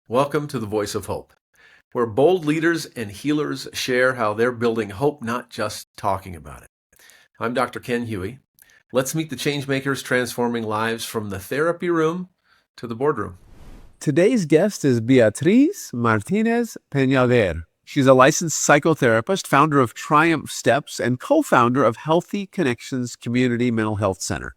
Welcome to the Voice of Hope, where bold leaders and healers share how they're building hope, not just talking about it. I'm Dr. Ken Huey. Let's meet the changemakers transforming lives from the therapy room to the boardroom. Today's guest is Beatriz Martinez-Peñalver. She's a licensed psychotherapist, founder of Triumph Steps, and co-founder of Healthy Connections Community Mental Health Center.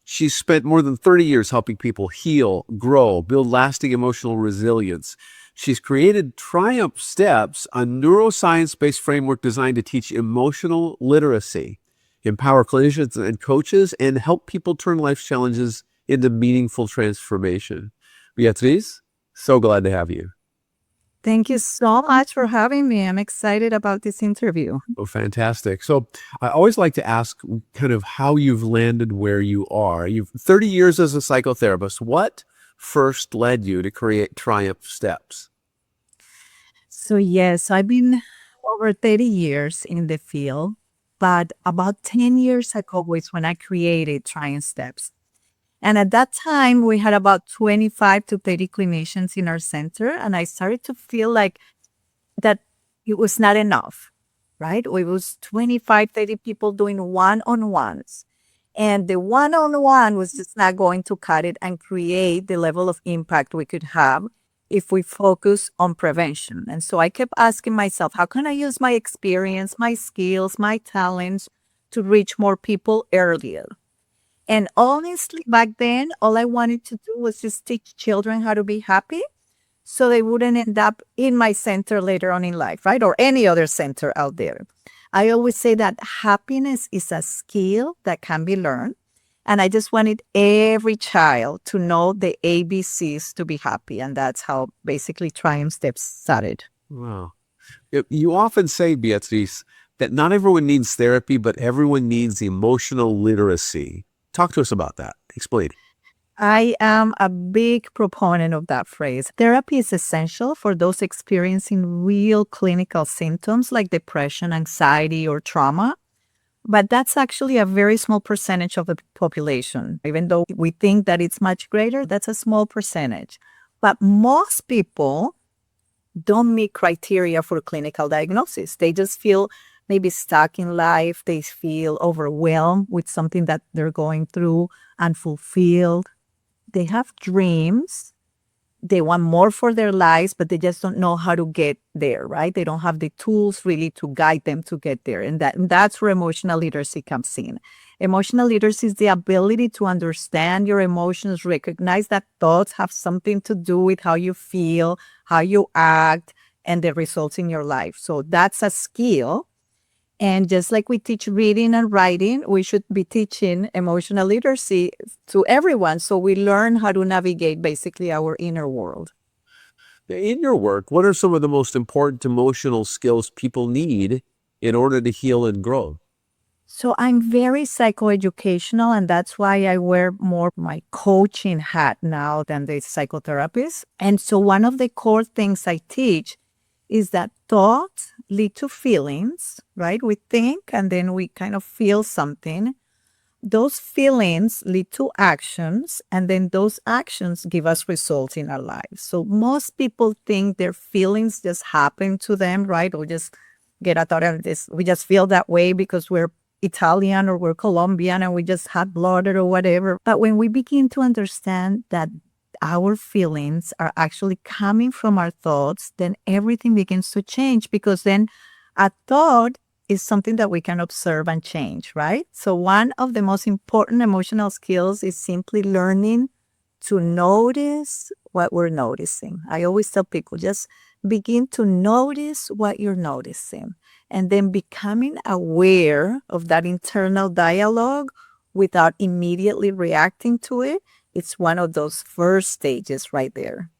She's spent more than 30 years helping people heal, grow, build lasting emotional resilience. She's created Triumph Steps, a neuroscience-based framework designed to teach emotional literacy, empower clinicians and coaches, and help people turn life's challenges into meaningful transformation. Beatriz, so glad to have you. Thank you so much for having me. I'm excited about this interview. Oh, fantastic. So I always like to ask kind of how you've landed where you are. You've 30 years as a psychotherapist. What first led you to create Triumph Steps? So yes, I've been over 30 years in the field, but about 10 years ago was when I created Triumph Steps. And at that time, we had about 25 to 30 clinicians in our center. And I started to feel like that it was not enough, right? It was 25, 30 people doing one-on-ones. And the one-on-one was just not going to cut it and create the level of impact we could have if we focus on prevention. And so I kept asking myself, how can I use my experience, my skills, my talents to reach more people earlier? And honestly, back then, all I wanted to do was just teach children how to be happy so they wouldn't end up in my center later on in life, right? Or any other center out there. I always say that happiness is a skill that can be learned. And I just wanted every child to know the ABCs to be happy. And that's how basically Triumph Steps started. Wow. You often say, Beatriz, that not everyone needs therapy, but everyone needs emotional literacy. Talk to us about that. Explain. I am a big proponent of that phrase. Therapy is essential for those experiencing real clinical symptoms like depression, anxiety, or trauma. But that's actually a very small percentage of the population. Even though we think that it's much greater, that's a small percentage. But most people don't meet criteria for clinical diagnosis. They just feel maybe stuck in life. They feel overwhelmed with something that they're going through, unfulfilled. They have dreams. They want more for their lives, but they just don't know how to get there, right? They don't have the tools really to guide them to get there. And that's where emotional literacy comes in. Emotional literacy is the ability to understand your emotions, recognize that thoughts have something to do with how you feel, how you act, and the results in your life. So that's a skill. And just like we teach reading and writing, we should be teaching emotional literacy to everyone. So we learn how to navigate basically our inner world. In your work, what are some of the most important emotional skills people need in order to heal and grow? So I'm very psychoeducational, and that's why I wear more my coaching hat now than the psychotherapist. And so one of the core things I teach is that thoughts lead to feelings, right? We think and then we kind of feel something. Those feelings lead to actions, and then those actions give us results in our lives. So most people think their feelings just happen to them, right? Or just get a thought of this. We just feel that way because we're Italian or we're Colombian and we just hot blooded or whatever. But when we begin to understand that our feelings are actually coming from our thoughts, then everything begins to change, because then a thought is something that we can observe and change, right? So one of the most important emotional skills is simply learning to notice what we're noticing. I always tell people, just begin to notice what you're noticing, and then becoming aware of that internal dialogue without immediately reacting to it. It's one of those first stages right there.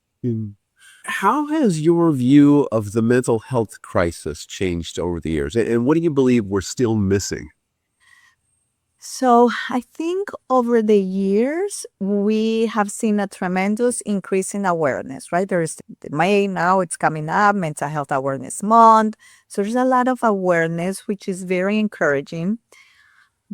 How has your view of the mental health crisis changed over the years? And what do you believe we're still missing? So I think over the years, we have seen a tremendous increase in awareness, right? There's May now, it's coming up, Mental Health Awareness Month. So there's a lot of awareness, which is very encouraging.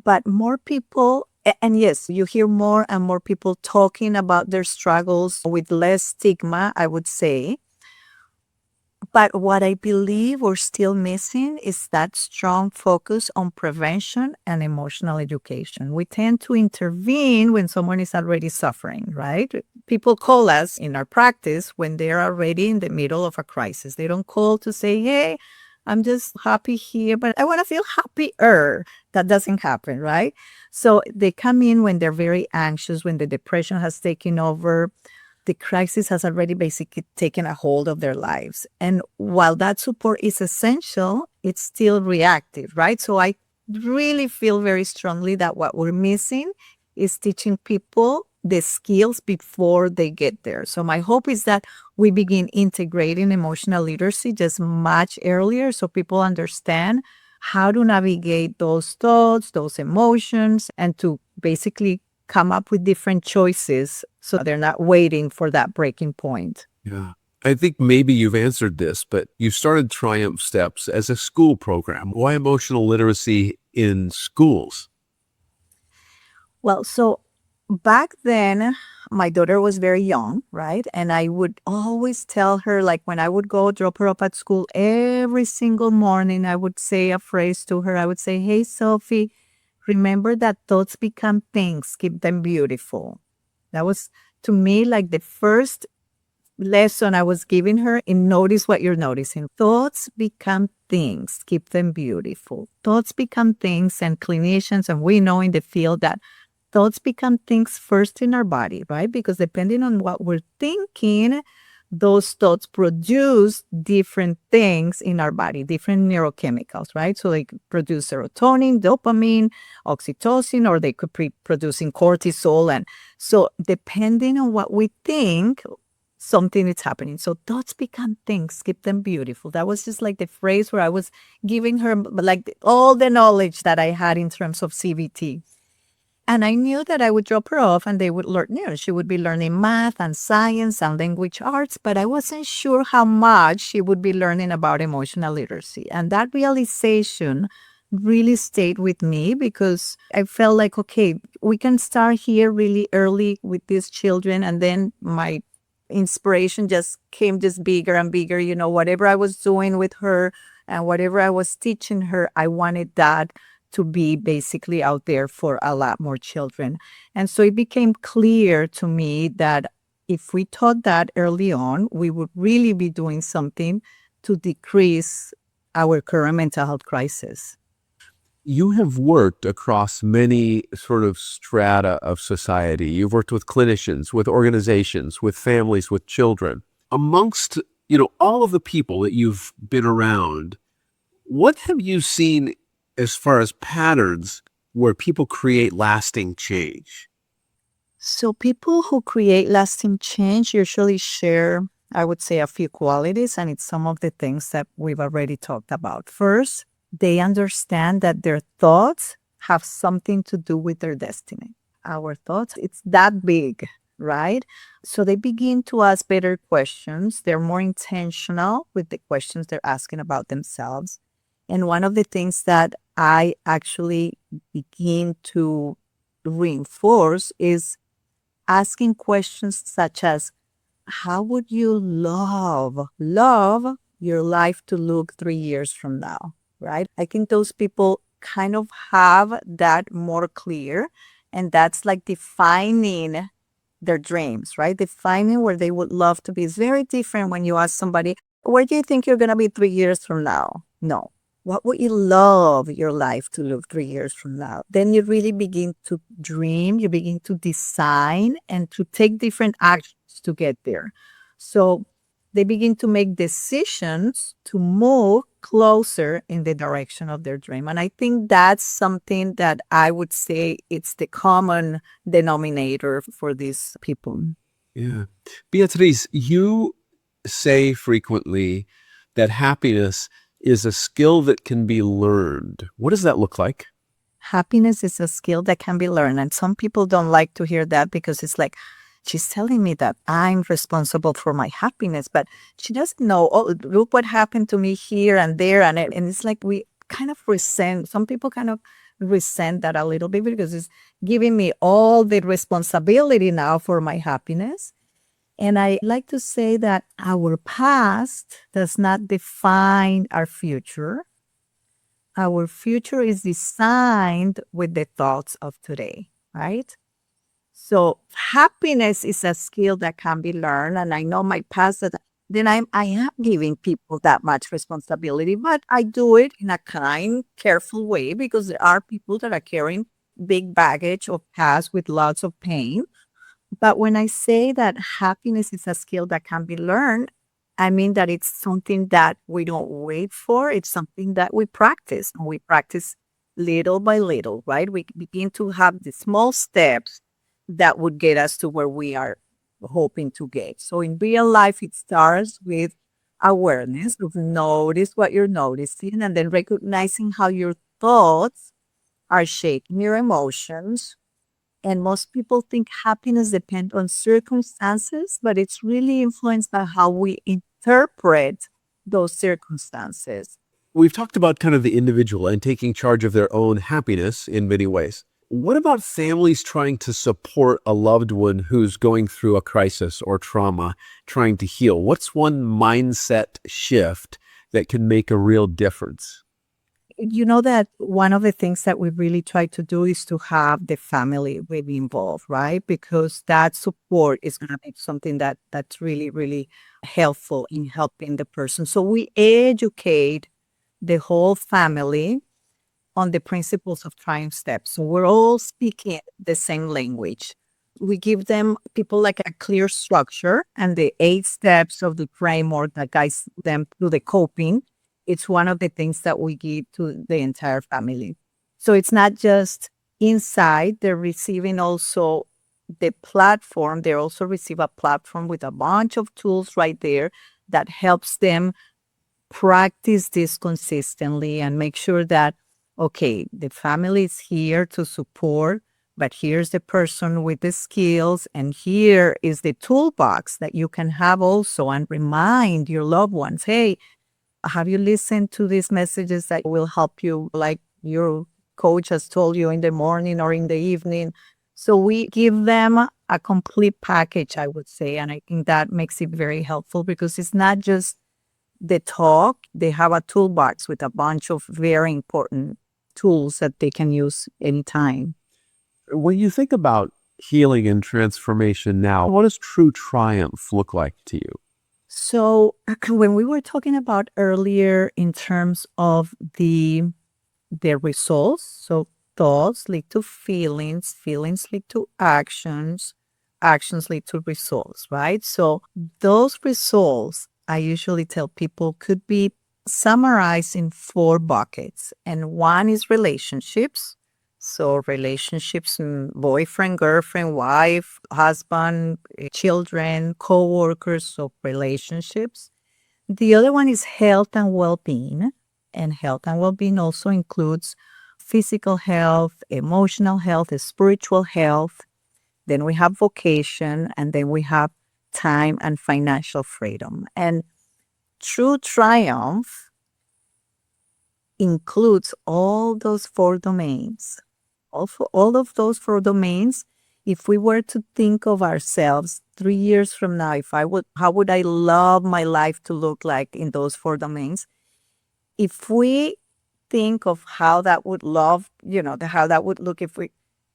But more people And yes, you hear more and more people talking about their struggles with less stigma, I would say. But what I believe we're still missing is that strong focus on prevention and emotional education. We tend to intervene when someone is already suffering, right? People call us in our practice when they're already in the middle of a crisis. They don't call to say, hey, I'm just happy here, but I want to feel happier. That doesn't happen, right? So they come in when they're very anxious, when the depression has taken over, the crisis has already basically taken a hold of their lives. And while that support is essential, it's still reactive, right? So I really feel very strongly that what we're missing is teaching people the skills before they get there. So my hope is that we begin integrating emotional literacy just much earlier so people understand how to navigate those thoughts, those emotions, and to basically come up with different choices so they're not waiting for that breaking point. Yeah. I think maybe you've answered this, but you started Triumph Steps as a school program. Why emotional literacy in schools? Well, so back then, my daughter was very young, right? And I would always tell her, like when I would go drop her off at school every single morning, I would say a phrase to her. I would say, hey, Sophie, remember that thoughts become things, keep them beautiful. That was to me like the first lesson I was giving her in notice what you're noticing. Thoughts become things, keep them beautiful. Thoughts become things, and clinicians, and we know in the field that thoughts become things first in our body, right? Because depending on what we're thinking, those thoughts produce different things in our body, different neurochemicals, right? So they could produce serotonin, dopamine, oxytocin, or they could be producing cortisol. And so depending on what we think, something is happening. So thoughts become things, keep them beautiful. That was just like the phrase where I was giving her like all the knowledge that I had in terms of CBT. And I knew that I would drop her off and they would learn, she would be learning math and science and language arts, but I wasn't sure how much she would be learning about emotional literacy. And that realization really stayed with me because I felt like, okay, we can start here really early with these children. And then my inspiration just came just bigger and bigger. Whatever I was doing with her and whatever I was teaching her, I wanted that to be basically out there for a lot more children. And so it became clear to me that if we taught that early on, we would really be doing something to decrease our current mental health crisis. You have worked across many sort of strata of society. You've worked with clinicians, with organizations, with families, with children. Amongst, all of the people that you've been around, what have you seen as far as patterns where people create lasting change? So people who create lasting change usually share, I would say, a few qualities, and it's some of the things that we've already talked about. First, they understand that their thoughts have something to do with their destiny. Our thoughts, it's that big, right? So they begin to ask better questions. They're more intentional with the questions they're asking about themselves. And one of the things that I actually begin to reinforce is asking questions such as, how would you love your life to look 3 years from now, right? I think those people kind of have that more clear, and that's like defining their dreams, right? Defining where they would love to be is very different when you ask somebody, where do you think you're going to be 3 years from now? No. What would you love your life to look 3 years from now? Then you really begin to dream, you begin to design and to take different actions to get there. So they begin to make decisions to move closer in the direction of their dream. And I think that's something that I would say it's the common denominator for these people. Yeah. Beatriz, you say frequently that happiness is a skill that can be learned. What does that look like? Happiness is a skill that can be learned. And some people don't like to hear that because it's like, she's telling me that I'm responsible for my happiness, but she doesn't know, oh, look what happened to me here and there. And it's like we kind of resent, some people kind of resent that a little bit because it's giving me all the responsibility now for my happiness. And I like to say that our past does not define our future. Our future is designed with the thoughts of today, right? So happiness is a skill that can be learned. And I know my past that then I am giving people that much responsibility, but I do it in a kind, careful way because there are people that are carrying big baggage of past with lots of pain. But when I say that happiness is a skill that can be learned, I mean that it's something that we don't wait for. It's something that we practice. And we practice little by little, right? We begin to have the small steps that would get us to where we are hoping to get. So in real life, it starts with awareness of notice what you're noticing and then recognizing how your thoughts are shaping your emotions. And most people think happiness depends on circumstances, but it's really influenced by how we interpret those circumstances. We've talked about kind of the individual and taking charge of their own happiness in many ways. What about families trying to support a loved one who's going through a crisis or trauma, trying to heal? What's one mindset shift that can make a real difference? You know that one of the things that we really try to do is to have the family really involved, right? Because that support is going to be something that's really, really helpful in helping the person. So we educate the whole family on the principles of triumph steps. So we're all speaking the same language. We give them people like a clear structure and the 8 steps of the framework that guides them through the coping. It's one of the things that we give to the entire family. So it's not just inside, they're receiving also the platform. They also receive a platform with a bunch of tools right there that helps them practice this consistently and make sure that, okay, the family is here to support, but here's the person with the skills, and here is the toolbox that you can have also and remind your loved ones, hey, have you listened to these messages that will help you, like your coach has told you in the morning or in the evening? So we give them a complete package, I would say, and I think that makes it very helpful because it's not just the talk. They have a toolbox with a bunch of very important tools that they can use anytime. When you think about healing and transformation now, what does true triumph look like to you? So when we were talking about earlier in terms of the results, so thoughts lead to feelings, feelings lead to actions, actions lead to results, right? So those results, I usually tell people, could be summarized in 4 buckets. And one is relationships. So relationships, boyfriend, girlfriend, wife, husband, children, co-workers, so relationships. The other one is health and well-being. And health and well-being also includes physical health, emotional health, spiritual health. Then we have vocation, and then we have time and financial freedom. And true triumph includes all those 4 domains. Also, all of those 4 domains, if we were to think of ourselves 3 years from now, how would I love my life to look like in those 4 domains? If we think of how that would how that would look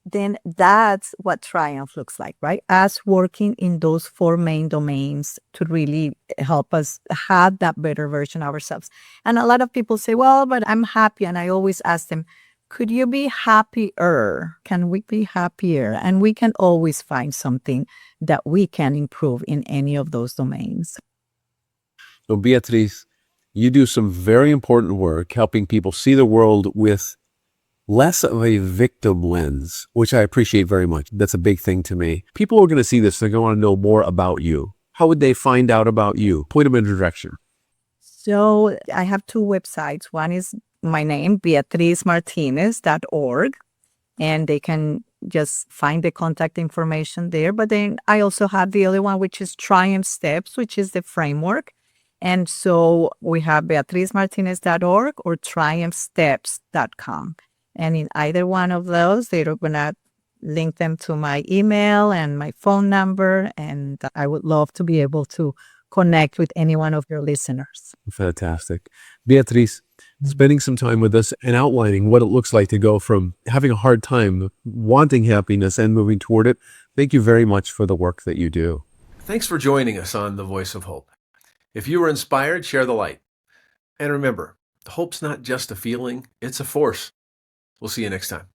then that's what triumph looks like, right? Us working in those 4 main domains to really help us have that better version of ourselves. And a lot of people say, well, but I'm happy. And I always ask them, could you be happier? Can we be happier? And we can always find something that we can improve in any of those domains. So Beatriz, you do some very important work helping people see the world with less of a victim lens, which I appreciate very much. That's a big thing to me. People are going to see this. They're going to want to know more about you. How would they find out about you? Point them in a direction. So I have 2 websites. One is my name, BeatrizMartinez.org, and they can just find the contact information there. But then I also have the other one, which is Triumph Steps, which is the framework. And so we have BeatrizMartinez.org or TriumphSteps.com. And in either one of those, they're going to link them to my email and my phone number. And I would love to be able to connect with any one of your listeners. Fantastic. Beatriz, spending some time with us and outlining what it looks like to go from having a hard time, wanting happiness and moving toward it. Thank you very much for the work that you do. Thanks for joining us on The Voice of Hope. If you were inspired, share the light. And remember, hope's not just a feeling, it's a force. We'll see you next time.